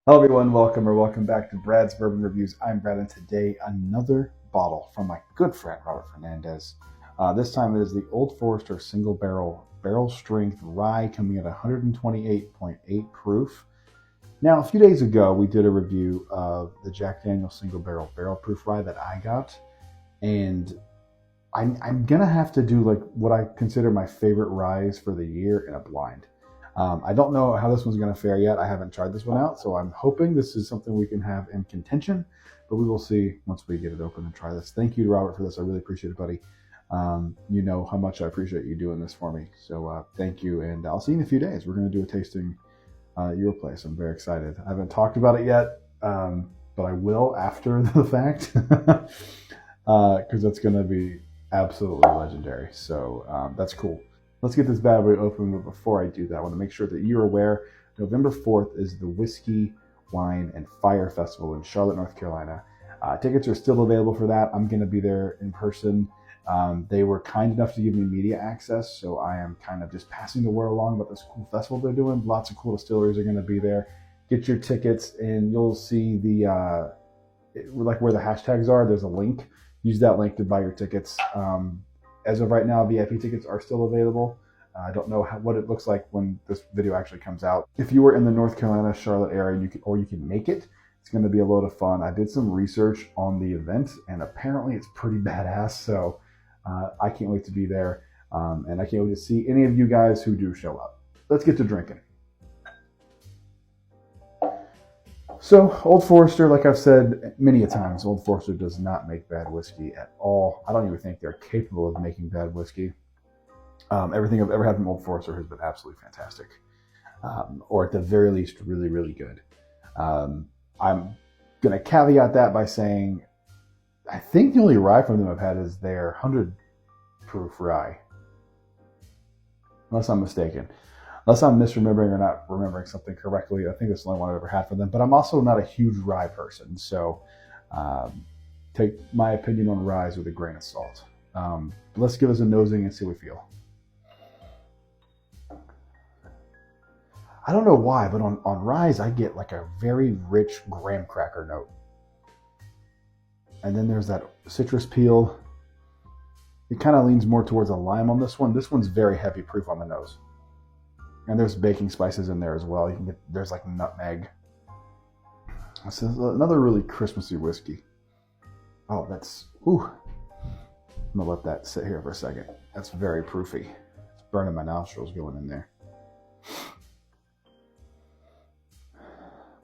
Hello everyone, welcome back to Brad's Bourbon Reviews. I'm Brad, and today another bottle from my good friend Robert Fernandez. This time it is the Old Forester Single Barrel Strength Rye, coming at 128.8 proof. Now, a few days ago we did a review of the Jack Daniel's Single Barrel Proof Rye that I got, and I'm gonna have to do like what I consider my favorite ryes for the year in a blind. I don't know how this one's going to fare yet. I haven't tried this one out, so I'm hoping this is something we can have in contention, but we will see once we get it open and try this. Thank you to Robert for this. I really appreciate it, buddy. You know how much I appreciate you doing this for me, so thank you, and I'll see you in a few days. We're going to do a tasting at your place. I'm very excited. I haven't talked about it yet, but I will after the fact, because that's going to be absolutely legendary, so that's cool. Let's get this bad boy open, but before I do that, I want to make sure that you're aware November 4th is the Whiskey, Wine, and Fire Festival in Charlotte, North Carolina. Tickets are still available for that. I'm going to be there in person. They were kind enough to give me media access, so I am kind of just passing the word along about this cool festival they're doing. Lots of cool distilleries are going to be there. Get your tickets, and you'll see the like where the hashtags are. There's a link. Use that link to buy your tickets. As of right now, VIP tickets are still available. I don't know what it looks like when this video actually comes out. If you were in the North Carolina, Charlotte area, you can make it. It's going to be a load of fun. I did some research on the event, and apparently it's pretty badass. So I can't wait to be there, and I can't wait to see any of you guys who do show up. Let's get to drinking. So, Old Forester, like I've said many a times, Old Forester does not make bad whiskey at all. I don't even think they're capable of making bad whiskey. Everything I've ever had from Old Forester has been absolutely fantastic, or at the very least, really, really good. I'm going to caveat that by saying I think the only rye from them I've had is their 100 proof rye, unless I'm mistaken. Unless I'm misremembering or not remembering something correctly, I think that's the only one I've ever had from them. But I'm also not a huge rye person, so take my opinion on ryes with a grain of salt. Let's give us a nosing and see what we feel. I don't know why, but on ryes I get like a very rich graham cracker note. And then there's that citrus peel. It kind of leans more towards a lime on this one. This one's very heavy proof on the nose. And there's baking spices in there as well. You can get, there's like nutmeg. This is another really Christmassy whiskey. Oh, that's, ooh. I'm gonna let that sit here for a second. That's very proofy. It's burning my nostrils going in there.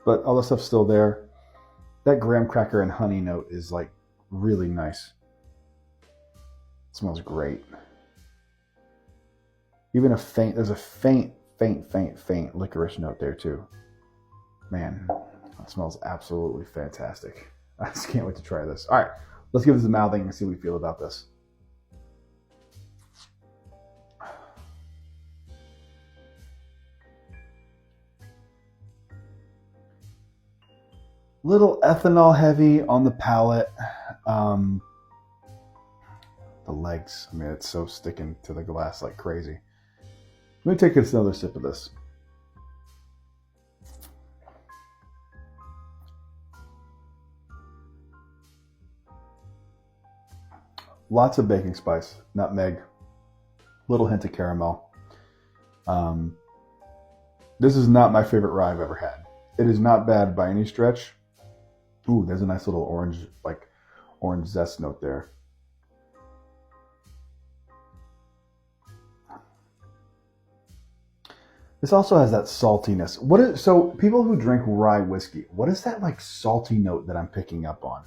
But all the stuff's still there. That graham cracker and honey note is like really nice. It smells great. Even there's a faint licorice note there too. Man, that smells absolutely fantastic. I just can't wait to try this. All right, let's give this a mouthing and see what we feel about this. Little ethanol heavy on the palate. The legs, I mean, it's so sticking to the glass like crazy. Let me take another sip of this. Lots of baking spice, nutmeg, little hint of caramel. This is not my favorite rye I've ever had. It is not bad by any stretch. Ooh, there's a nice little orange zest note there. This also has that saltiness. So people who drink rye whiskey, what is that like salty note that I'm picking up on?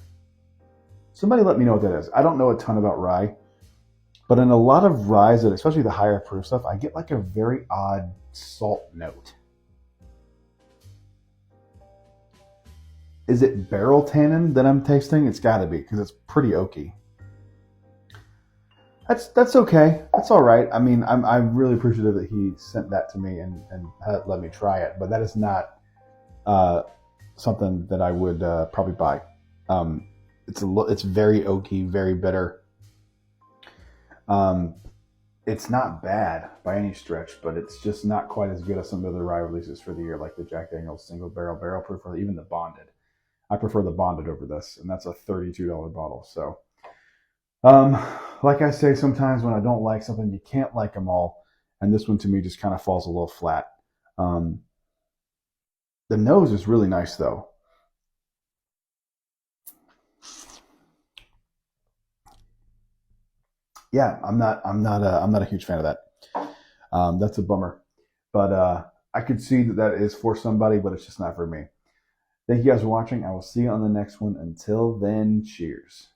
Somebody let me know what that is. I don't know a ton about rye, but in a lot of ryes, especially the higher proof stuff, I get like a very odd salt note. Is it barrel tannin that I'm tasting? It's got to be, because it's pretty oaky. That's okay. That's all right. I mean, I'm really appreciative that he sent that to me and let me try it. But that is not something that I would probably buy. It's very oaky, very bitter. It's not bad by any stretch, but it's just not quite as good as some of the other rye releases for the year, like the Jack Daniel's single barrel proof, or even the bonded. I prefer the bonded over this, and that's a $32 bottle. So, um, like I say, sometimes when I don't like something, you can't like them all, and this one to me just kind of falls a little flat. Um, the nose is really nice though. Yeah, I'm not a huge fan of that. That's a bummer, but I could see that that is for somebody, but it's just not for me. Thank you guys for watching. I will see you on the next one. Until then, cheers.